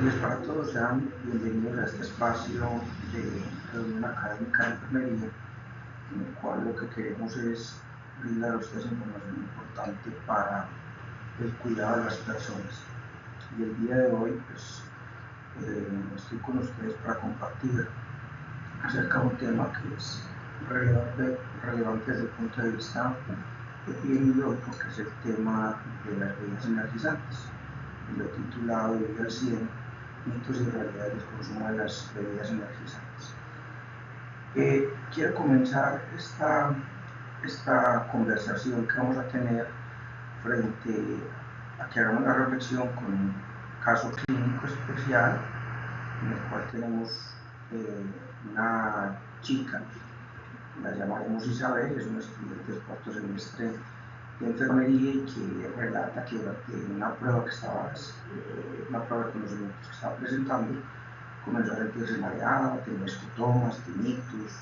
días para todos, sean bienvenidos a este espacio de reunión académica de enfermería, en el cual lo que queremos es brindar a ustedes información importante para el cuidado de las personas. Y el día de hoy, pues, estoy con ustedes para compartir acerca de un tema que es relevante desde el punto de vista epidemiológico, que es el tema de las bebidas energizantes. Lo he titulado Vive al 100, mitos y realidades del consumo de las bebidas energizantes. Quiero comenzar esta conversación que vamos a tener frente a que hagamos la reflexión con un caso clínico especial en el cual tenemos una chica, la llamaremos Isabel, es una estudiante de cuarto semestre de enfermería y que relata que durante una prueba de conocimientos que estaba presentando, comenzó a sentirse mareada, tenía escutomas, tinnitus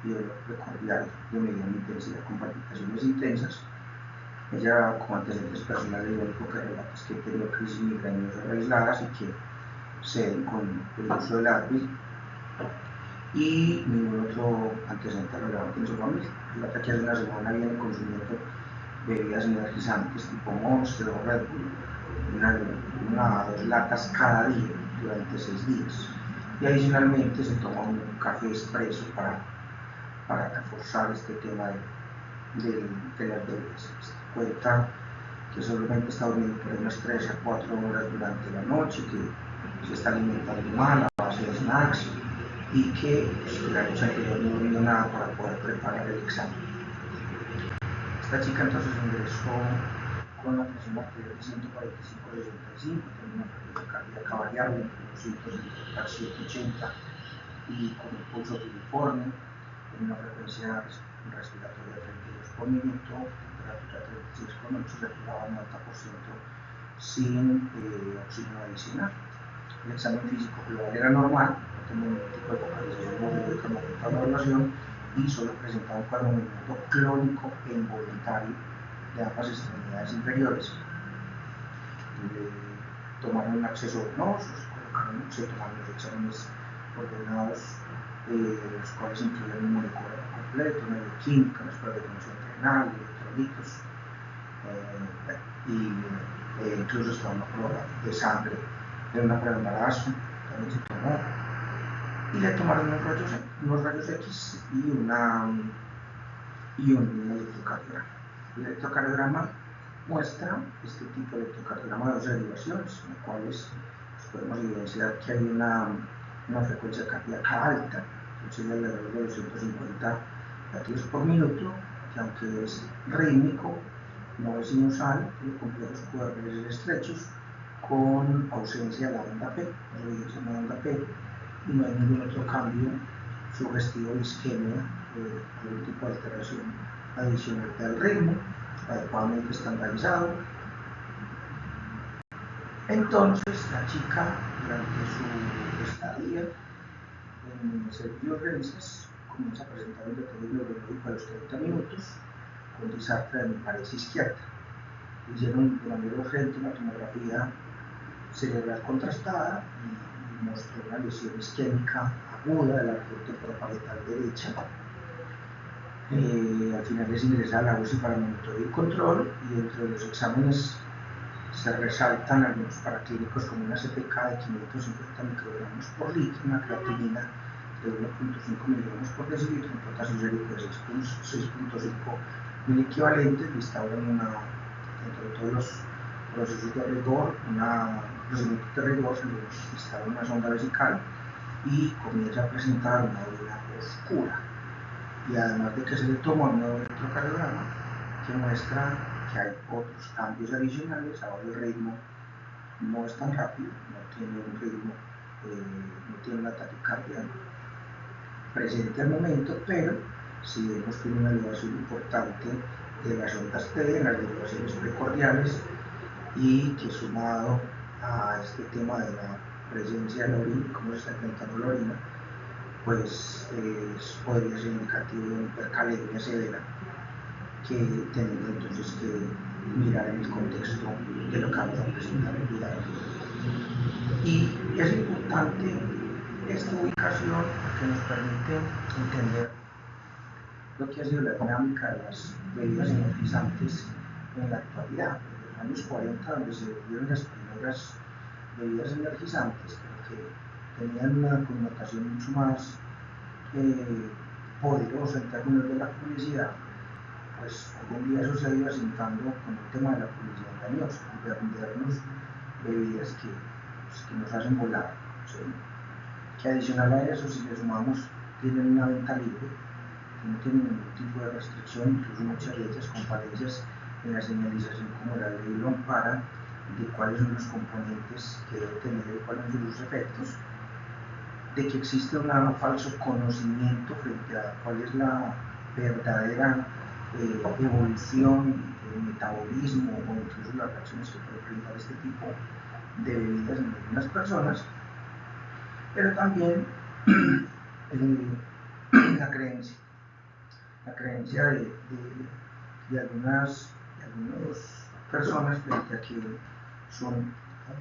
y dolor precordial de mediana intensidad con palpitaciones intensas. Ella, como antecedentes personales, lo único que relata es que tenía crisis migrañosas aisladas y que ceden con el uso del Advil y ningún otro antecedente relevante en su familia. Relata que hace una semana viene consumiendo bebidas energizantes tipo Monster o Red Bull, una o 2 latas cada día durante 6 días. Y adicionalmente se toma un café expreso para reforzar este tema de las bebidas. Cuenta que solamente está durmiendo por unas 3 a 4 horas durante la noche, que se está alimentando mal a base de snacks y que la noche anterior no durmió nada para poder preparar el examen. Esta chica entonces ingresó con una presión arterial de 145/65, tenía una frecuencia cardíaca variable entre 270 a 180 y con un pulso filiforme, en una frecuencia respiratoria de 32 por minuto, temperatura 36,8, saturaba 90% sin oxígeno adicional. El examen físico global era normal, no tenía ningún tipo de focalización movimiento de la evaluación y solo presentaba un cuadro de movimiento clónico e involuntario de ambas extremidades inferiores. Tomaron un acceso venoso, se tomaron los exámenes ordenados, los cuales incluyen un molecular completo, una bioquímica, unas pruebas de función renal, electrolitos, incluso estaba una prueba de sangre, una prueba de embarazo, también se tomó, y le tomaron unos rayos X y un electrocardiograma. El electrocardiograma muestra este tipo de electrocardiograma de 2 derivaciones, en las cuales podemos evidenciar que hay una frecuencia cardíaca alta, que sería alrededor de los 150 latidos por minuto, que aunque es rítmico, no es sinusal, tiene complejos QRS estrechos, con ausencia de la onda P, no hay onda P, y no hay ningún otro cambio sugestivo de isquemia, algún tipo de alteración adicional del ritmo, adecuadamente estandarizado. Entonces, la chica, durante su estadía en el servicio de urgencias, comienza a presentar un deterioro neurológico a los 30 minutos con disartria de mi pared izquierda. Hicieron de manera urgente una tomografía cerebral contrastada y mostró una lesión isquémica aguda de la región temporoparietal derecha. Al final es ingresada a la UCI para monitoreo y control, y dentro de los exámenes se resaltan algunos paraclínicos como una CPK de 550 microgramos por litro, una creatinina de 1.5 miligramos por decilitro, un potasio sérico de 6.5 miliequivalentes, y instauran dentro de todos los procesos de rigor, procedimientos de rigor, se les instala una sonda vesical y comienza a presentar una orina oscura. Y además de que se le toma un nuevo electrocardiograma que muestra que hay otros cambios adicionales. Ahora el ritmo no es tan rápido, no tiene un ritmo, no tiene una taquicardia presente al momento, pero sí vemos que hay una elevación importante de las ondas T, en las derivaciones precordiales, y que sumado a este tema de la presencia de la orina, cómo se está incrementando la orina, pues podría ser indicativo de una hipercalemia severa que tener entonces que mirar en el contexto de lo que vamos a presentar el día de hoy. Y es importante esta ubicación porque nos permite entender lo que ha sido la dinámica de las bebidas energizantes en la actualidad. En los años 40, donde se dieron las primeras bebidas energizantes, que tenían una connotación mucho más poderosa en términos de la publicidad, pues hoy en día eso se ha ido asentando con el tema de la publicidad engañosa, de vendernos bebidas que nos hacen volar, ¿sí? Que adicional a eso, si le sumamos, tienen una venta libre, que no tienen ningún tipo de restricción, incluso muchas de ellas con falencias en la señalización como la ley lo ampara, de cuáles son los componentes que debe tener y cuáles son sus efectos, de que existe un falso conocimiento frente a cuál es la verdadera evolución, metabolismo o incluso las reacciones que puede presentar este tipo de bebidas en algunas personas, pero también la creencia de algunas personas frente a que son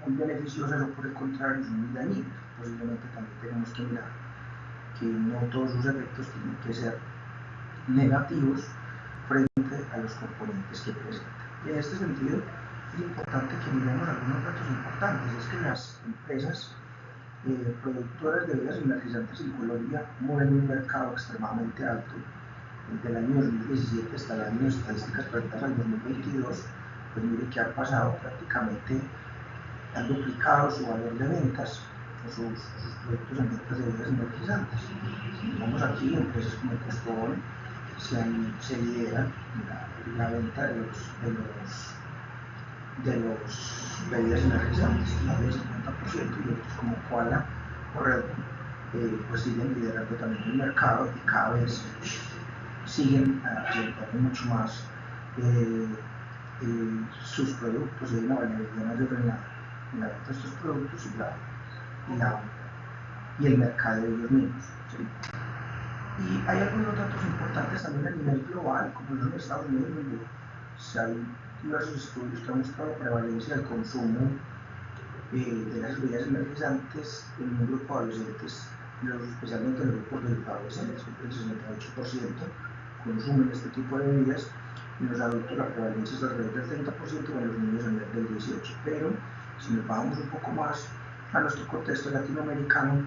muy beneficiosas o por el contrario son muy dañinas. Posiblemente también tenemos que mirar que no todos sus efectos tienen que ser negativos frente a los componentes que presentan. Y en este sentido es importante que miremos algunos datos importantes. Es que las empresas productoras de bebidas energizantes en Colombia mueven un mercado extremadamente alto. Desde el año 2017 hasta el año de estadísticas presentadas al 2022, pues mire que han pasado prácticamente, han duplicado su valor de ventas o sus productos en ventas de bebidas energizantes. Si miramos aquí, empresas como Costón se lidera la venta de los bebidas energizantes, más del 50%, y otros como Koala o Red Bull pues siguen liderando también el mercado y cada vez siguen aumentando mucho más sus productos y hay una variabilidad mayor en la venta de estos productos y el mercado de ellos mismos, ¿sí? Y hay algunos datos importantes también a nivel global, como en los Estados Unidos, donde hay diversos estudios que han mostrado la prevalencia del consumo de las bebidas energizantes en un grupo de adolescentes, especialmente en los grupos de adolescentes, el 68% consumen este tipo de bebidas, y en los adultos la prevalencia es alrededor del 30%, y en los niños alrededor del 18%. Pero si nos vamos un poco más a nuestro contexto latinoamericano,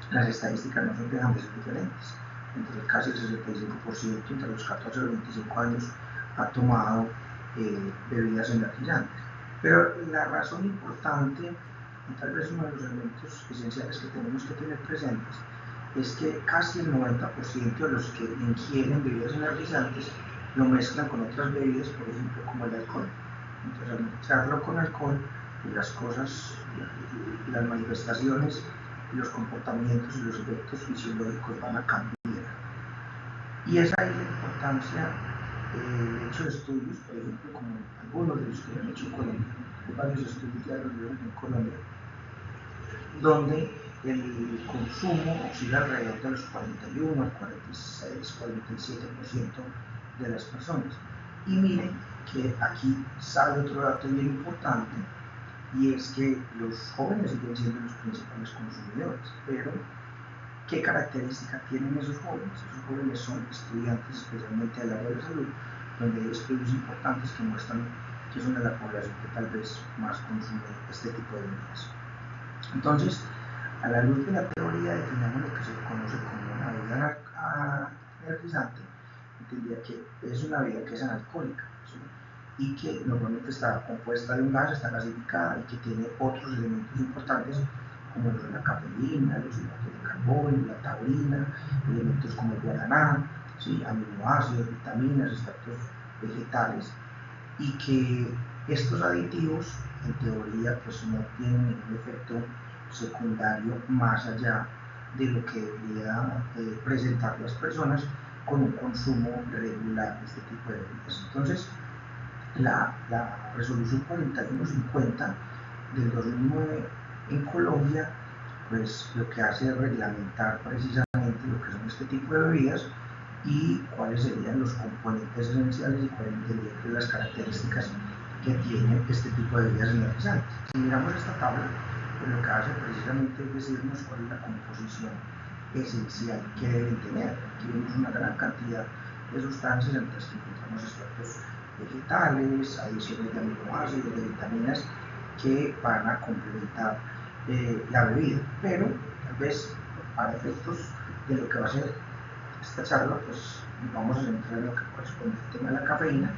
las estadísticas no son dejan de ser diferentes. Entre casi el 65% entre los 14 y los 25 años ha tomado bebidas energizantes. Pero la razón importante, y tal vez uno de los elementos esenciales que tenemos que tener presentes, es que casi el 90% de los que ingieren bebidas energizantes lo mezclan con otras bebidas, por ejemplo, como el alcohol. Entonces, al mezclarlo con alcohol, las cosas, las manifestaciones, los comportamientos y los efectos fisiológicos van a cambiar. Y es ahí la importancia del hecho de estudios, por ejemplo, como algunos de los que han hecho en Colombia, varios estudios ya realizados en Colombia, donde el consumo oscila alrededor de los 41 al 46, 47% de las personas. Y miren que aquí sale otro dato bien importante, y es que los jóvenes siguen siendo los principales consumidores, pero ¿qué característica tienen esos jóvenes? Esos jóvenes son estudiantes, especialmente del área de la salud, donde hay estudios importantes que muestran que son de la población que tal vez más consume este tipo de bebidas. Entonces, a la luz de la teoría, definamos lo que se conoce como una bebida energizante, entendía que es una bebida que es analcohólica, ¿sí? Y que normalmente está compuesta de un gas, está gasificada y que tiene otros elementos importantes como la cafeína, los hidratos de carbono, la taurina, elementos como el guaraná, ¿sí? Aminoácidos, vitaminas, extractos vegetales, y que estos aditivos en teoría pues no tienen ningún efecto secundario más allá de lo que debería presentar las personas con un consumo regular de este tipo de bebidas. Entonces, la resolución 4150 del 2009 en Colombia, pues lo que hace es reglamentar precisamente lo que son este tipo de bebidas, y cuáles serían los componentes esenciales y cuáles serían las características que tiene este tipo de bebidas energizantes. Si miramos esta tabla, pues lo que hace precisamente es decirnos cuál es la composición esencial que deben tener. Aquí vemos una gran cantidad de sustancias entre las que encontramos extractos vegetales, adiciones de aminoácidos, de vitaminas que van a complementar la bebida, pero tal vez para efectos de lo que va a ser esta charla, pues nos vamos a centrar en lo que corresponde al tema de la cafeína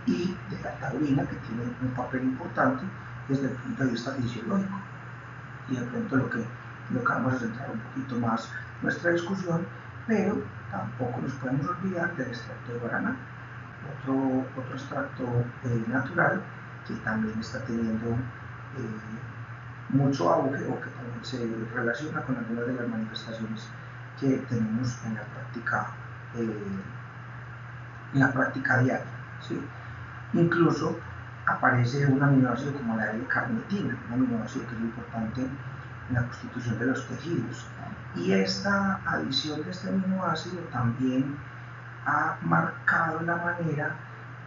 y de la taurina, que tiene un papel importante desde el punto de vista fisiológico. Y de pronto lo que vamos a centrar un poquito más nuestra discusión, pero tampoco nos podemos olvidar del extracto de guaraná, otro extracto natural que también está teniendo mucho auge o que también se relaciona con algunas de las manifestaciones que tenemos en la práctica diaria, ¿sí? Incluso aparece un aminoácido como la L-carnitina, un aminoácido que es importante en la constitución de los tejidos. Y esta adición de este aminoácido también ha marcado la manera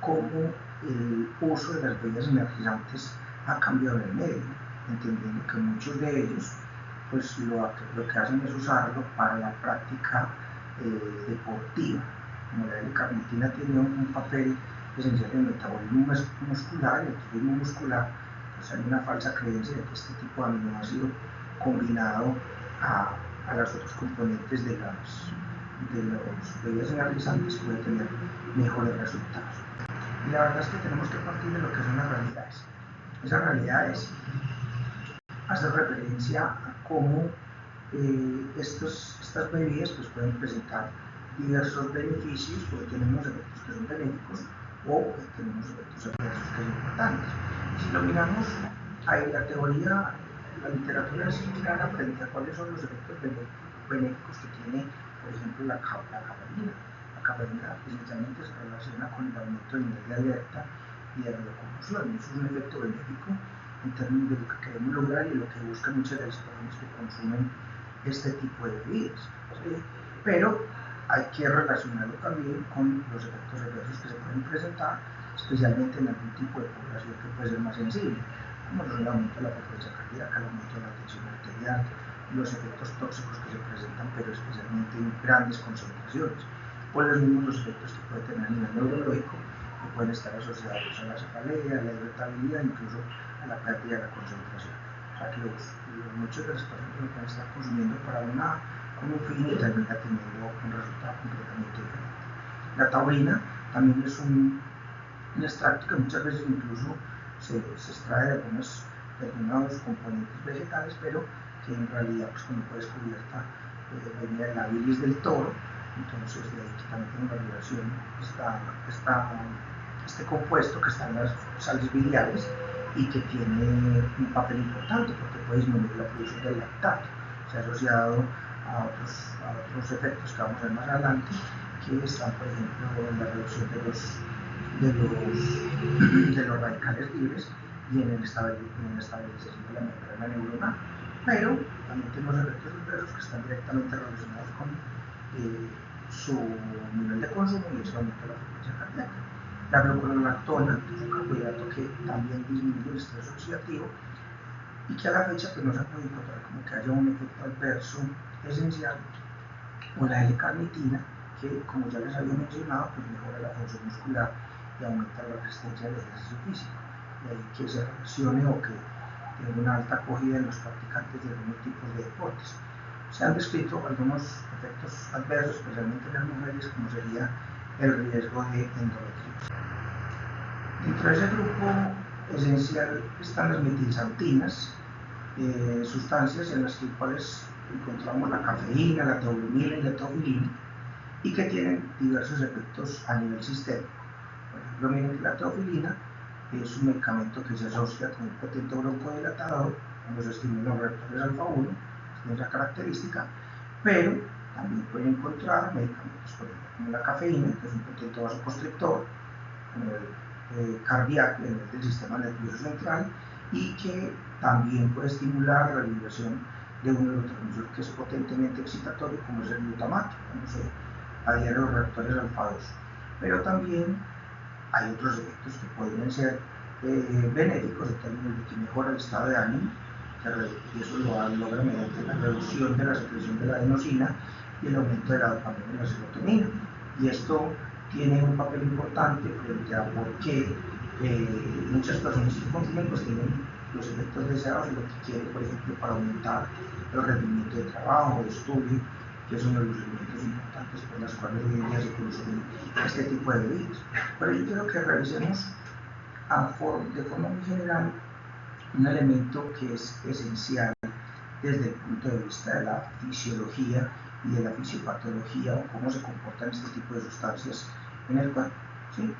como el uso de las bebidas energizantes ha cambiado en el medio, entendiendo que muchos de ellos pues lo que hacen es usarlo para la práctica deportiva. Como la L-carnitina tiene un papel esencial en el metabolismo muscular y el turismo muscular, pues hay una falsa creencia de que este tipo de aminoácido combinado a los otros componentes de los bebidas energizantes puede tener mejores resultados. Y la verdad es que tenemos que partir de lo que son las realidades. Esas realidades hacen referencia a cómo estas bebidas pues, pueden presentar diversos beneficios, pueden tener unos efectos que son benéficos o tenemos efectos adversos que son importantes. Si lo miramos, hay la teoría, la literatura es clara frente a cuáles son los efectos benéficos que tiene, por ejemplo, la cafeína. La cafeína esencialmente se relaciona con el aumento del nivel de alerta y de la locomoción. Eso es un efecto benéfico en términos de lo que queremos lograr y lo que buscan muchas de las personas que consumen este tipo de bebidas. ¿Sí? Pero hay que relacionarlo también con los efectos adversos que se pueden presentar, especialmente en algún tipo de población que puede ser más sensible, como el aumento de la frecuencia cardíaca, el aumento de la tensión arterial, los efectos tóxicos que se presentan, pero especialmente en grandes concentraciones, o los mismos efectos que puede tener a nivel neurológico, que pueden estar asociados a la cefalea, a la irritabilidad, incluso a la pérdida de la concentración. O sea que muchas de las personas lo pueden estar consumiendo para con un fin y termina teniendo un resultado completamente diferente. La taurina también es un extracto que muchas veces incluso se extrae de algunos componentes vegetales, pero que en realidad pues, cuando fue descubierta venía de la bilis del toro, entonces de ahí que también tiene una relación este compuesto que está en las sales biliares y que tiene un papel importante porque puede disminuir la producción del lactato. Se ha asociado a otros efectos que vamos a ver más adelante, que están, por ejemplo, en la reducción de los radicales libres y en la estabilización de la membrana neuronal. Pero también tenemos efectos adversos que están directamente relacionados con su nivel de consumo y ese aumento de la frecuencia cardíaca. La gluconolactona es un carbohidrato que también disminuye el estrés oxidativo y que a la fecha pues, no se puede encontrar como que haya un efecto adverso esencial, o la L-carnitina, que como ya les había mencionado, pues mejora la función muscular y aumenta la resistencia al ejercicio físico. De ahí que se relacione o que tenga una alta acogida en los practicantes de algunos tipos de deportes. Se han descrito algunos efectos adversos, especialmente en las mujeres, como sería el riesgo de endometriosis. Dentro de ese grupo esencial están las metilxantinas, sustancias en las cuales encontramos la cafeína, la teobromina y la teofilina, y que tienen diversos efectos a nivel sistémico. Por ejemplo, miren que la teofilina es un medicamento que se asocia con un potente broncodilatador cuando se estimulan los receptores alfa-1, tiene esa característica, pero también pueden encontrar medicamentos, por ejemplo, como la cafeína, que es un potente vasoconstrictor, como el cardíaco, del sistema nervioso central, y que también puede estimular la liberación de un neurotransmisor que es potentemente excitatorio, como es el glutamato. Cuando se adhieren los receptores alfa-2. Pero también hay otros efectos que podrían ser benéficos en términos de que mejora el estado de ánimo, y eso lo logra mediante la reducción de la secreción de la adenosina y el aumento de la dopamina y la serotonina. Y esto tiene un papel importante frente a por qué muchas personas que consumen pues tienen los efectos deseados y lo que quieren, por ejemplo, para aumentar el rendimiento de trabajo, de estudio, que es uno de los elementos importantes por los cuales hoy en día se consumen este tipo de bebidas. Pero yo quiero que revisemos de forma muy general un elemento que es esencial desde el punto de vista de la fisiología y de la fisiopatología o cómo se comportan este tipo de sustancias en el cuerpo, ¿sí?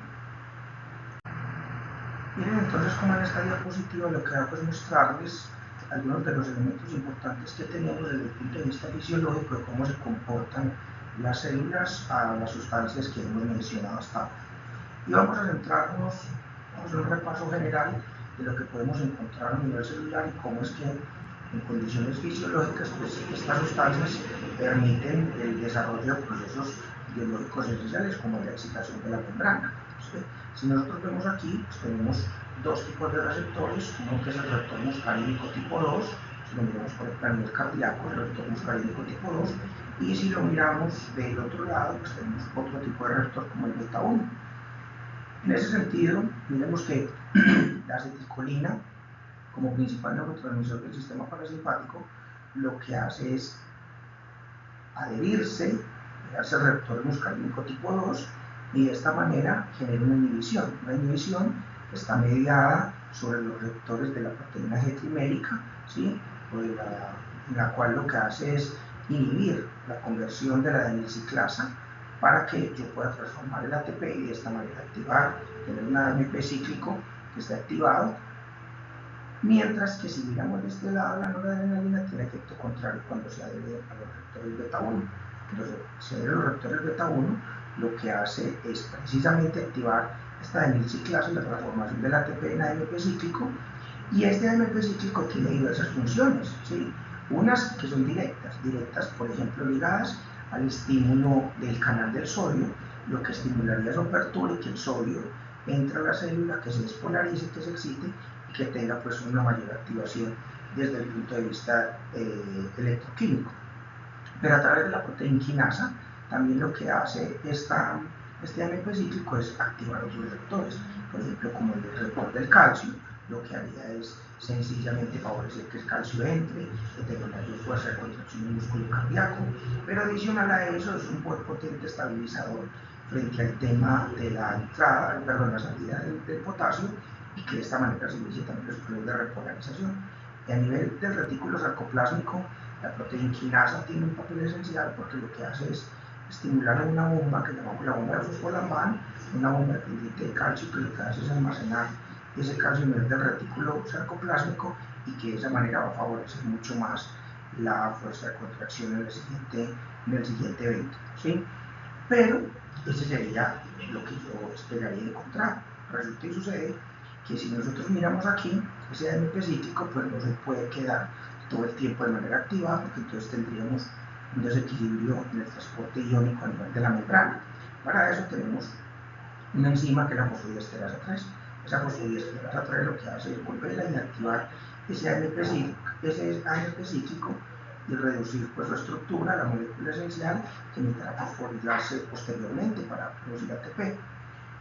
Miren entonces como en esta diapositiva lo que hago es mostrarles algunos de los elementos importantes que tenemos desde el punto de vista fisiológico de cómo se comportan las células a las sustancias que hemos mencionado hasta ahora. Y vamos a centrarnos, vamos a hacer un repaso general de lo que podemos encontrar a nivel celular y cómo es que en condiciones fisiológicas pues, estas sustancias permiten el desarrollo de procesos biológicos esenciales como la excitación de la membrana. ¿Sí? Si nosotros vemos aquí, pues tenemos dos tipos de receptores, uno que es el receptor muscarínico tipo 2, si lo miramos por ejemplo a nivel cardíaco, el receptor muscarínico tipo 2, y si lo miramos del otro lado, pues tenemos otro tipo de receptor como el beta 1. En ese sentido, miremos que la acetilcolina, como principal neurotransmisor del sistema parasimpático, lo que hace es adherirse al receptor muscarínico tipo 2 y de esta manera genera una inhibición. Una inhibición que está mediada sobre los receptores de la proteína G trimérica, ¿sí? En la cual lo que hace es inhibir la conversión de la adenilciclasa para que yo pueda transformar el ATP y de esta manera activar, tener un AMP cíclico que está activado, mientras que si miramos de este lado la noradrenalina tiene efecto contrario cuando se adhiere a los receptores beta 1. Entonces, si adhiere a los receptores beta 1, lo que hace es precisamente activar esta adenilciclasa y la transformación del ATP en AMP cíclico, y este AMP cíclico tiene diversas funciones, ¿sí? Unas que son directas, por ejemplo, ligadas al estímulo del canal del sodio, lo que estimularía su apertura y que el sodio entre a la célula, que se despolarice, que se excite y que tenga pues una mayor activación desde el punto de vista electroquímico. Pero a través de la proteína quinasa, también lo que hace este AMP cíclico es activar otros receptores, por ejemplo como el receptor del calcio, lo que haría es sencillamente favorecer que el calcio entre, que tenga mayor fuerza de contracción del músculo cardíaco, pero adicional a eso es un potente estabilizador frente al tema de la salida del potasio, y que de esta manera se inicia también los procesos de repolarización. Y a nivel del retículo sarcoplásmico, la proteína quinasa tiene un papel esencial porque lo que hace es estimular una bomba que llamamos la bomba de fosfolambán, una bomba dependiente de calcio que lo que hace es almacenar ese calcio a nivel del retículo sarcoplásmico y que de esa manera va a favorecer mucho más la fuerza de contracción en el siguiente evento, ¿sí? Pero ese sería lo que yo esperaría encontrar. Resulta y sucede que si nosotros miramos aquí, ese AMP cíclico pues no se puede quedar todo el tiempo de manera activa, porque entonces tendríamos un desequilibrio en el transporte iónico a nivel de la membrana. Para eso tenemos una enzima que es la fosfodiesterasa 3. Esa fosfodiesterasa 3 lo que hace es volver a inactivar ese AMP cíclico y reducir pues, su estructura, la molécula esencial, que necesitará fosforilarse posteriormente para producir ATP.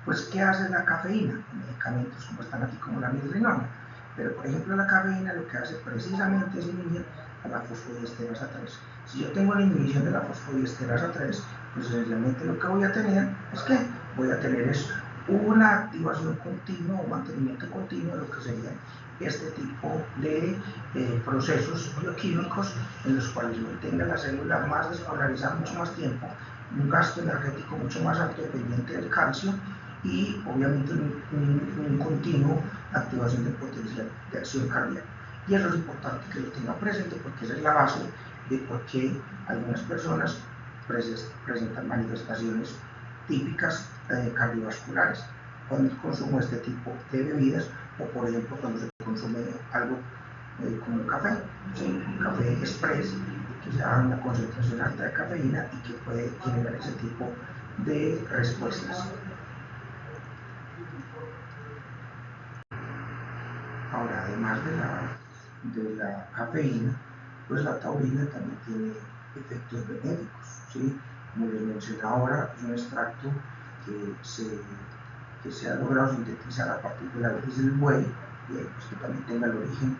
Pues, ¿qué hace la cafeína? Medicamentos como están aquí, como la milrinona. Pero, por ejemplo, la cafeína lo que hace precisamente es inhibir a la fosfodiesterasa 3. Si yo tengo la inhibición de la fosfodiesterasa 3, pues esencialmente lo que voy a tener es que voy a tener una activación continua o mantenimiento continuo de lo que serían este tipo de procesos bioquímicos en los cuales mantenga la célula más despolarizada mucho más tiempo, un gasto energético mucho más alto dependiente del calcio y obviamente un continuo activación del potencial de acción cardíaca. Y eso es importante que lo tenga presente porque esa es la base de por qué algunas personas presentan manifestaciones típicas cardiovasculares cuando consumo este tipo de bebidas o por ejemplo cuando se consume algo como el café, ¿sí? Un café express que sea una concentración alta de cafeína y que puede generar ese tipo de respuestas. Ahora, además de la cafeína, pues la taurina también tiene efectos benéficos, ¿sí? Como les mencioné ahora, es un extracto que se ha logrado sintetizar a partir de la bilis del buey, pues que también tenga el origen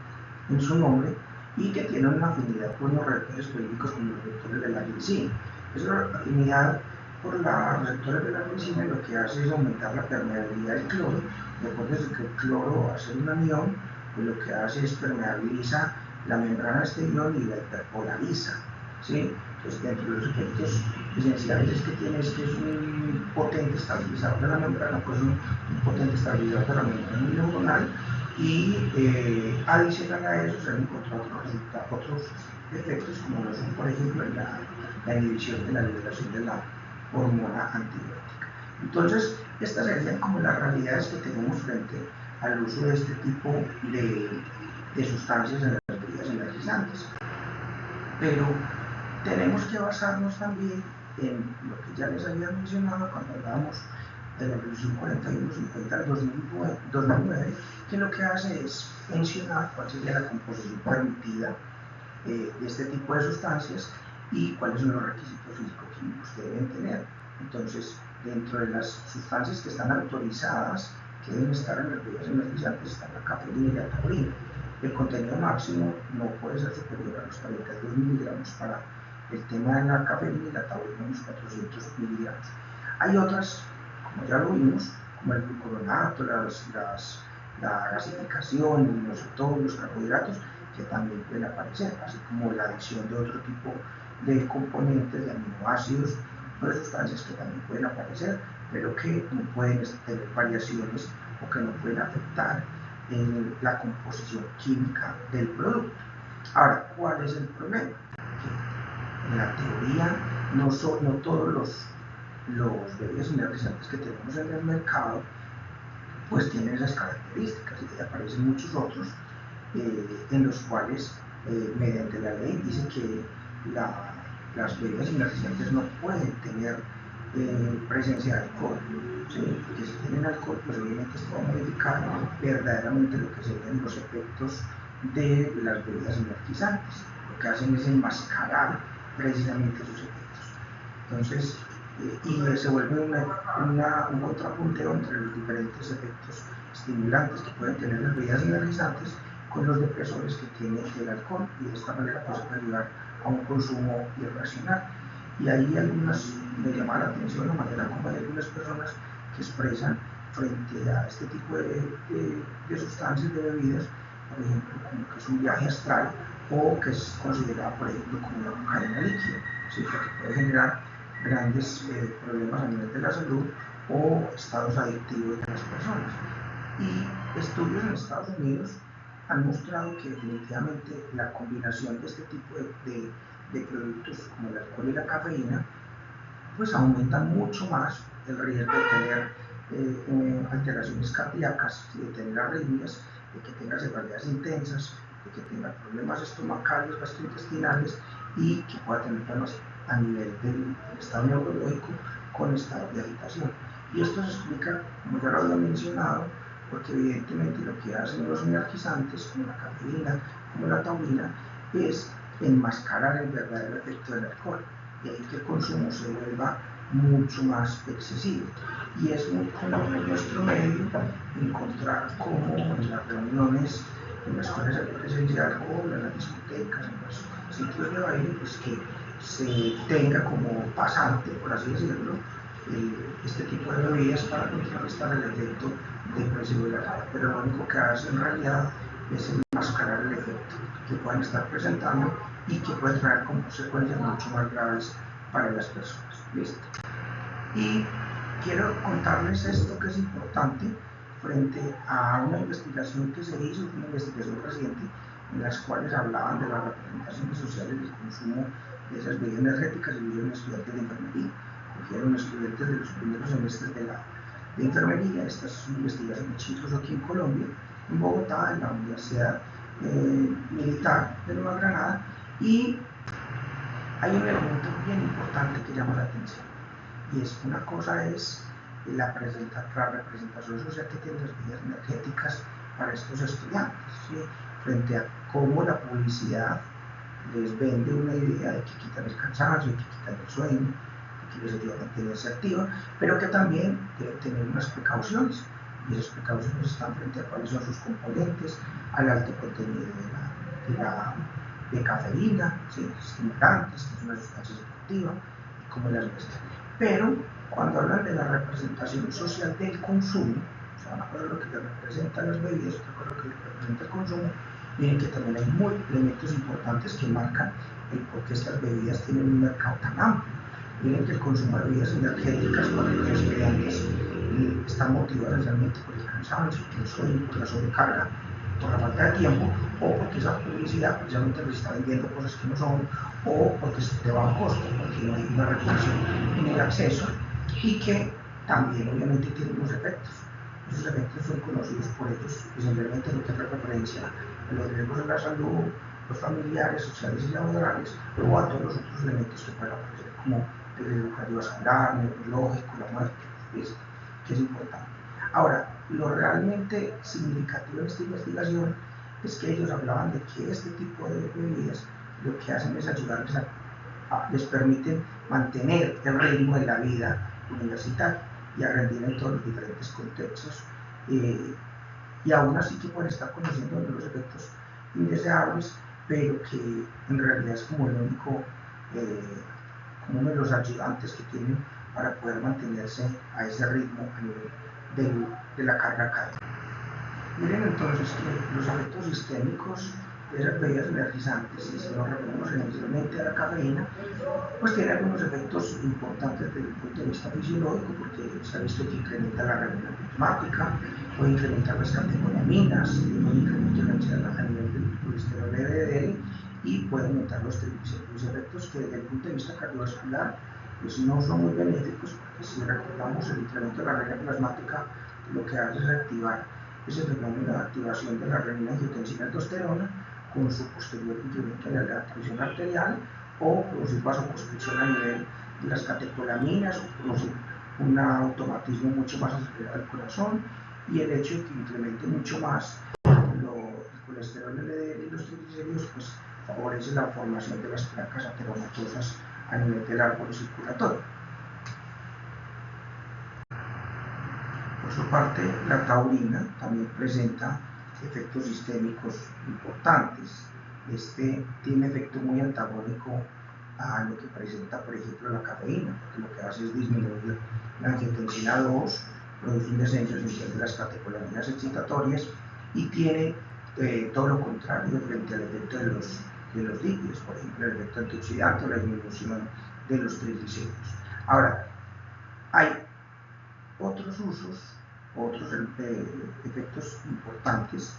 en su nombre, y que tiene una afinidad por los receptores clorhídricos como los receptores de la glicina. Esa afinidad por los receptores de la glicina lo que hace es aumentar la permeabilidad del cloro. Recuerden que el cloro, al ser un anión, pues lo que hace es permeabiliza la membrana de este ion y la hiperpolariza, ¿sí? Entonces, dentro de los efectos esenciales es que tiene que es un potente estabilizador de la membrana, pues un potente estabilizador de la membrana neuronal, y adicional a eso se han encontrado otros efectos, como lo son, por ejemplo, la inhibición de la liberación de la hormona antibiótica. Entonces, estas serían como las realidades que tenemos frente al uso de este tipo de sustancias en las bebidas energizantes. Pero tenemos que basarnos también en lo que ya les había mencionado cuando hablábamos de la resolución 4150 del 2009, que lo que hace es mencionar cuál sería la composición permitida de este tipo de sustancias y cuáles son los requisitos físico-químicos que deben tener. Entonces, dentro de las sustancias que están autorizadas, que deben estar en las bebidas energizantes, está la cafeína y la taurina. El contenido máximo no puede ser superior a los 42 miligramos para el tema de la cafeína y la taurina unos 400 miligramos. Hay otras, como ya lo vimos, como el glucoronato, la gasificación, el inositol, los carbohidratos, que también pueden aparecer, así como la adición de otro tipo de componentes, de aminoácidos o de sustancias que también pueden aparecer, pero que no pueden tener variaciones o que no pueden afectar en la composición química del producto. Ahora, ¿cuál es el problema? Que en la teoría no todos los bebidas energizantes que tenemos en el mercado pues tienen esas características y aparecen muchos otros en los cuales mediante la ley dice que las bebidas energizantes no pueden tener presencia de alcohol, ¿sí? Porque si tienen alcohol, pues obviamente esto va a modificar verdaderamente lo que serían los efectos de las bebidas energizantes. Lo que hacen es enmascarar precisamente sus efectos. Entonces, y se vuelve un contrapunteo entre los diferentes efectos estimulantes que pueden tener las bebidas energizantes con los depresores que tiene el alcohol, y de esta manera pues, se puede llevar a un consumo irracional. Y ahí me llama la atención la manera como hay algunas personas que expresan frente a este tipo de sustancias, de bebidas, por ejemplo, como que es un viaje astral, o que es considerada, por ejemplo, como una cocaína líquida, ¿sí? Porque puede generar grandes problemas a nivel de la salud o estados adictivos de las personas. Y estudios en Estados Unidos han mostrado que definitivamente la combinación de este tipo de productos como el alcohol y la cafeína pues aumenta mucho más el riesgo de tener alteraciones cardíacas, de tener arritmias, de que tenga cefaleas intensas, de que tenga problemas estomacales, gastrointestinales y que pueda tener problemas a nivel del estado neurológico con estado de agitación. Y esto se explica, como ya lo había mencionado, porque evidentemente lo que hacen los energizantes, como la cafeína, como la taurina, es enmascarar el verdadero efecto del alcohol, y ahí que el consumo se vuelva mucho más excesivo. Y es muy común en nuestro medio encontrar como en las reuniones, en las cuales hay presencia de alcohol, en las discotecas, en los sitios de baile, pues que se tenga como pasante, por así decirlo, este tipo de bebidas para contrarrestar el efecto depresivo de la droga. Pero lo único que hace en realidad es enmascarar el efecto que pueden estar presentando y que puede traer consecuencias mucho más graves para las personas. ¿Listo? Y quiero contarles esto que es importante frente a una investigación que se hizo, una investigación reciente, en las cuales hablaban de las representaciones sociales del consumo de esas bebidas energéticas, y lo hicieron estudiantes de enfermería. Cogieron estudiantes de los primeros semestres de enfermería. Esta es una investigación que se hizo aquí en Colombia, en Bogotá, en la Universidad Militar de Nueva Granada, y hay un elemento bien importante que llama la atención, y es una cosa es la representación social que tienen las bebidas energéticas para estos estudiantes, ¿sí? Frente a cómo la publicidad les vende una idea de que quitan el cansancio, de que quitan el sueño, de que les ayuda a mantenerse activa, pero que también deben tener unas precauciones, y esas precauciones están frente a cuáles son sus componentes, al alto contenido de cafeína, ¿sí? Estimulantes, que es una sustancia psicoactiva, y cómo las mezclan. Pero cuando hablan de la representación social del consumo, o sea, una cosa es lo que representan las bebidas, otra cosa es lo que representa el consumo, miren que también hay muy elementos importantes que marcan el por qué estas bebidas tienen un mercado tan amplio. Miren que el consumo de bebidas energéticas para los estudiantes está motivado realmente por el cansancio, por el sueño, por la sobrecarga, por la falta de tiempo, o porque esa publicidad precisamente les está vendiendo cosas que no son, o porque es de bajo costo, porque no hay una regulación en el acceso, y que también obviamente tienen unos efectos. Esos efectos son conocidos por ellos, y simplemente lo que hace referencia a los riesgos de la salud, los familiares, sociales y laborales, o a todos los otros elementos que pueden aparecer, como el riesgo cardiovascular, neurológico, la muerte, ¿sí? Que es importante. Ahora, lo realmente significativo de esta investigación es que ellos hablaban de que este tipo de bebidas lo que hacen es ayudarles les permiten mantener el ritmo de la vida universitaria y a rendir en todos los diferentes contextos, y aún así que pueden estar conociendo los efectos indeseables, pero que en realidad es como el único, como uno de los ayudantes que tienen para poder mantenerse a ese ritmo a nivel de la carga académica. Miren entonces que los efectos sistémicos de esas bebidas energizantes, y si nos referimos inicialmente a la cafeína, pues tiene algunos efectos importantes desde el punto de vista fisiológico, porque se ha visto que incrementa la renina plasmática, puede incrementar las catecolaminas, puede incrementar a nivel del colesterol LDL y puede aumentar los triglicéridos. Los efectos que desde el punto de vista cardiovascular pues no son muy benéficos, porque si recordamos el incremento de la renina plasmática lo que hace es activar ese fenómeno de activación de la renina, angiotensina, aldosterona, con su posterior incremento de la presión arterial, o producir vasoconstricción a nivel de las catecolaminas, o producir un automatismo mucho más acelerado del corazón, y el hecho de que incremente mucho más el colesterol LDL y los triglicéridos, pues favorece la formación de las placas ateromatosas a nivel del árbol circulatorio. Por su parte, la taurina también presenta efectos sistémicos importantes. Este tiene efecto muy antagónico a lo que presenta, por ejemplo, la cafeína, porque lo que hace es disminuir la angiotensina 2, produce un descenso esencial de las catecolaminas excitatorias, y tiene todo lo contrario frente al efecto de los lípidos, por ejemplo, el efecto antioxidante o la disminución de los triglicéridos. Ahora, hay otros usos, otros efectos importantes,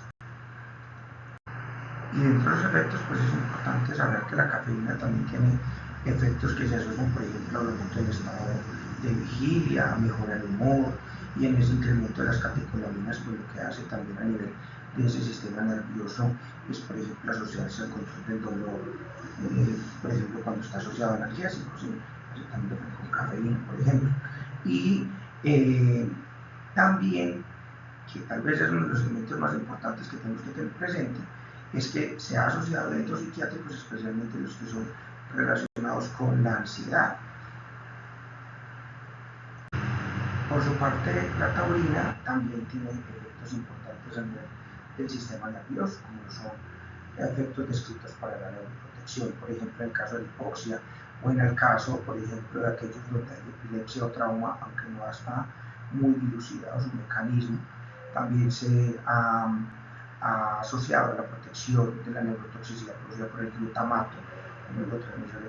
y dentro de los efectos pues es importante saber que la cafeína también tiene efectos que se asocian, por ejemplo, al aumento del estado de vigilia, mejora el humor, y en ese incremento de las catecolaminas pues lo que hace también a nivel de ese sistema nervioso es, por ejemplo, asociarse al control del dolor, por ejemplo, cuando está asociado a analgésicos, ¿sí? También con cafeína, por ejemplo, y también, que tal vez es uno de los elementos más importantes que tenemos que tener presente, es que se ha asociado a eventos psiquiátricos, especialmente los que son relacionados con la ansiedad. Por su parte, la taurina también tiene efectos importantes a nivel del sistema nervioso, como son efectos descritos para la neuroprotección, por ejemplo, en el caso de la hipoxia, o en el caso, por ejemplo, de aquellos donde hay epilepsia o trauma, aunque no está muy dilucidado su mecanismo. También se ha asociado a la protección de la neurotoxicidad producida por el glutamato, un neurotransmisor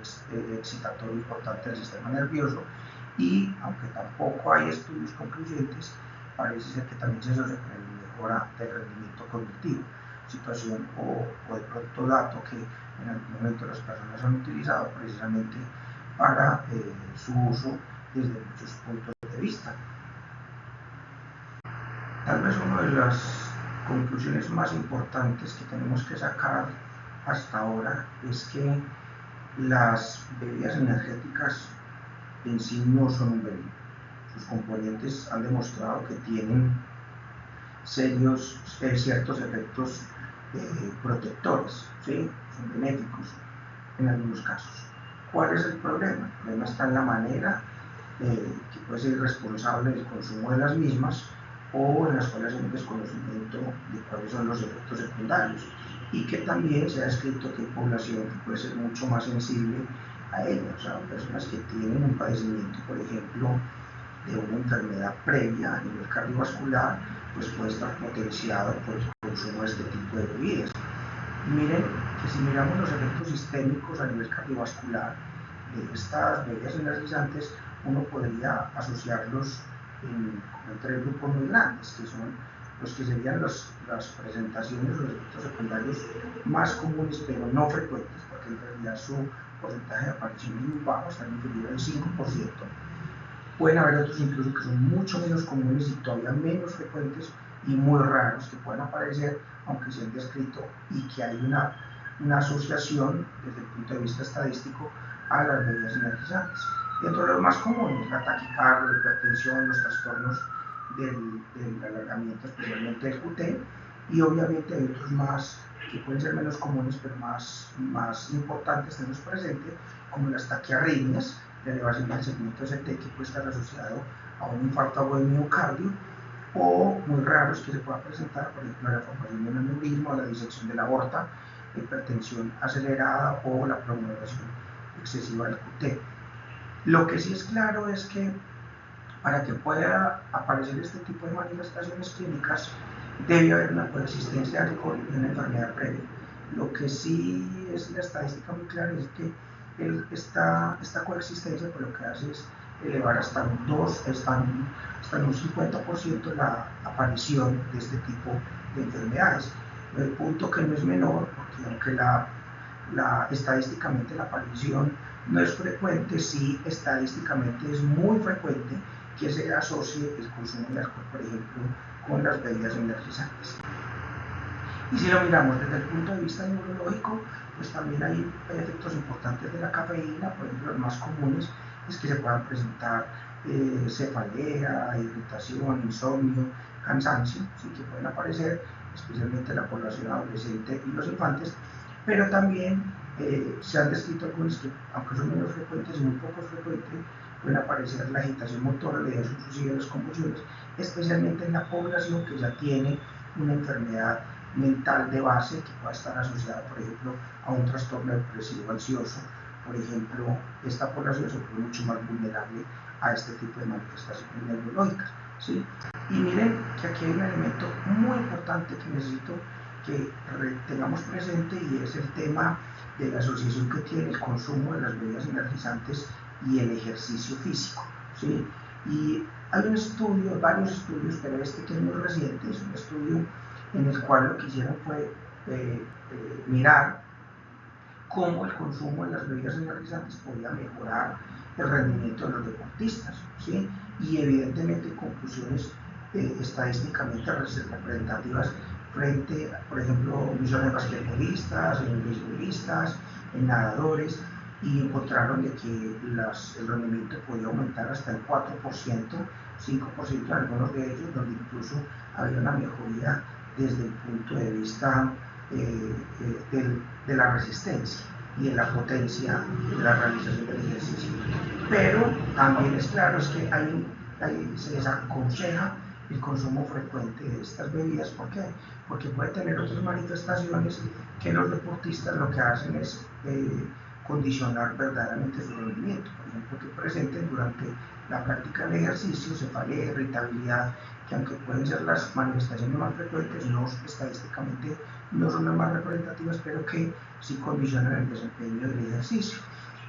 excitatorio importante del sistema nervioso, y aunque tampoco hay estudios concluyentes, parece ser que también se asocia con la mejora del rendimiento cognitivo, situación o de pronto dato que en algún momento las personas han utilizado precisamente para su uso desde muchos puntos de vista. Tal vez una de las conclusiones más importantes que tenemos que sacar hasta ahora es que las bebidas energéticas en sí no son un veneno. Sus componentes han demostrado que tienen ciertos efectos protectores, ¿sí? Son benéficos en algunos casos. ¿Cuál es el problema? El problema está en la manera que puede ser irresponsable del consumo de las mismas o en las cuales hay un desconocimiento de cuáles son los efectos secundarios y que también se ha descrito que hay población que puede ser mucho más sensible a ellas, o sea, personas que tienen un padecimiento, por ejemplo, de una enfermedad previa a nivel cardiovascular, pues puede estar potenciado por el consumo de este tipo de bebidas. Miren que si miramos los efectos sistémicos a nivel cardiovascular de estas bebidas energizantes, uno podría asociarlos en tres grupos muy grandes, que son los que serían las presentaciones o los efectos secundarios más comunes, pero no frecuentes, porque en realidad su porcentaje de aparición es muy bajo, está inferior al 5%. Pueden haber otros incluso que son mucho menos comunes y todavía menos frecuentes y muy raros que pueden aparecer, aunque se han descrito, y que hay una asociación desde el punto de vista estadístico a las bebidas energizantes. Dentro de los más comunes, la taquicardia, la hipertensión, los trastornos del alargamiento, especialmente el QT, y obviamente hay otros más que pueden ser menos comunes, pero más importantes tenerlos presentes, como las taquiarritmias, la elevación del segmento ST, que puede estar asociado a un infarto agudo del miocardio, o muy raros que se pueda presentar, por ejemplo, la formación de un aneurisma, la disección de la aorta, la hipertensión acelerada o la prolongación excesiva del QT. Lo que sí es claro es que para que pueda aparecer este tipo de manifestaciones clínicas debe haber una coexistencia de alcohol y una enfermedad previa. Lo que sí es la estadística muy clara es que esta coexistencia pues, lo que hace es elevar hasta un 50% la aparición de este tipo de enfermedades. El punto que no es menor, porque aunque estadísticamente la aparición no es frecuente, sí estadísticamente es muy frecuente que se asocie el consumo de alcohol, por ejemplo, con las bebidas energizantes. Y si lo miramos desde el punto de vista neurológico, pues también hay efectos importantes de la cafeína, por ejemplo, los más comunes es que se puedan presentar cefalea, irritación, insomnio, cansancio, sí que pueden aparecer, especialmente en la población adolescente y los infantes, pero también se han descrito algunos que, aunque son menos frecuentes y muy poco frecuentes, pueden aparecer la agitación motora, la idea suicida, las convulsiones, especialmente en la población que ya tiene una enfermedad mental de base que pueda estar asociada, por ejemplo, a un trastorno depresivo ansioso. Por ejemplo, esta población se vuelve mucho más vulnerable a este tipo de manifestaciones neurológicas, ¿sí? Y miren que aquí hay un elemento muy importante que necesito que tengamos presente y es el tema de la asociación que tiene el consumo de las bebidas energizantes y el ejercicio físico, ¿sí? Y hay un estudio, varios estudios, pero este que es muy reciente, es un estudio en el cual lo que hicieron fue mirar cómo el consumo de las bebidas energizantes podía mejorar el rendimiento de los deportistas, ¿sí? Y evidentemente conclusiones estadísticamente representativas frente, por ejemplo, millones de basquetbolistas, en beisbolistas, en nadadores, y encontraron de que el rendimiento podía aumentar hasta el 4%, 5% en algunos de ellos, donde incluso había una mejoría desde el punto de vista de la resistencia y de la potencia de la realización del ejercicio. Pero también es claro es que se les aconseja el consumo frecuente de estas bebidas. ¿Por qué? Porque puede tener otras manifestaciones que los deportistas lo que hacen es condicionar verdaderamente su rendimiento. Por ejemplo, que presenten durante la práctica del ejercicio cefalea, irritabilidad, que aunque pueden ser las manifestaciones más frecuentes, no estadísticamente no son las más representativas, pero que sí condicionan el desempeño del ejercicio.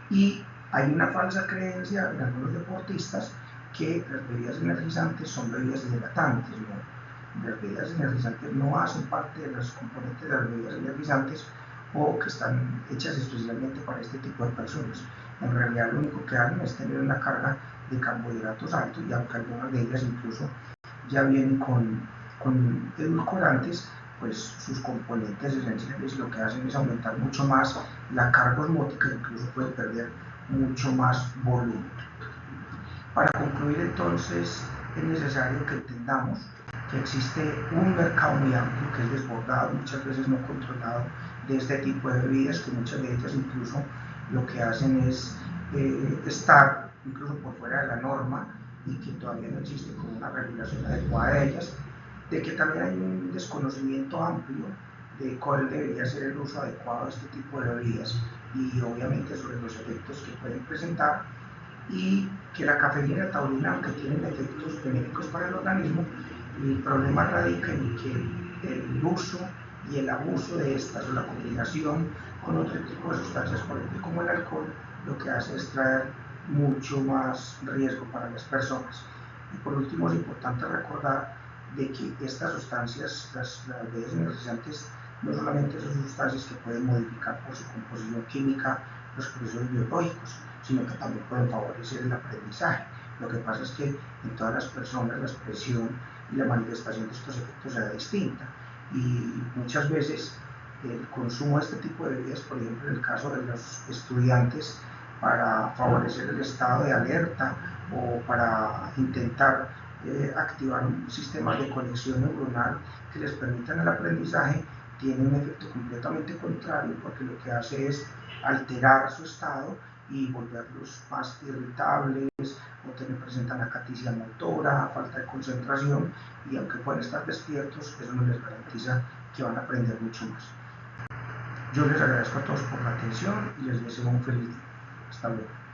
Y hay una falsa creencia en algunos deportistas que las bebidas energizantes son bebidas hidratantes, ¿no? Las bebidas energizantes no hacen parte de los componentes de las bebidas energizantes o que están hechas especialmente para este tipo de personas. En realidad lo único que hacen es tener una carga de carbohidratos altos, y aunque algunas de ellas incluso ya vienen con edulcorantes, pues sus componentes esenciales lo que hacen es aumentar mucho más la carga osmótica, incluso puede perder mucho más volumen. Para concluir entonces es necesario que entendamos que existe un mercado muy amplio que es desbordado, muchas veces no controlado, de este tipo de bebidas, que muchas de ellas incluso lo que hacen es estar incluso por fuera de la norma y que todavía no existe como una regulación adecuada de ellas, de que también hay un desconocimiento amplio de cuál debería ser el uso adecuado de este tipo de bebidas y obviamente sobre los efectos que pueden presentar, y que la cafeína y la taurina, aunque tienen efectos benéficos para el organismo, el problema radica en que el uso y el abuso de estas o la combinación con otro tipo de sustancias, por ejemplo como el alcohol, lo que hace es traer mucho más riesgo para las personas. Y por último es importante recordar de que estas sustancias, las bebidas energizantes, no solamente son sustancias que pueden modificar por su composición química los procesos biológicos, sino que también pueden favorecer el aprendizaje. Lo que pasa es que en todas las personas la expresión y la manifestación de estos efectos será distinta y muchas veces el consumo de este tipo de bebidas, por ejemplo en el caso de los estudiantes, para favorecer el estado de alerta o para intentar activar un sistema de conexión neuronal que les permitan el aprendizaje, tiene un efecto completamente contrario, porque lo que hace es alterar su estado y volverlos más irritables, o presentan acaticia motora, falta de concentración, y aunque pueden estar despiertos, eso no les garantiza que van a aprender mucho más. Yo les agradezco a todos por la atención y les deseo un feliz día. Hasta luego.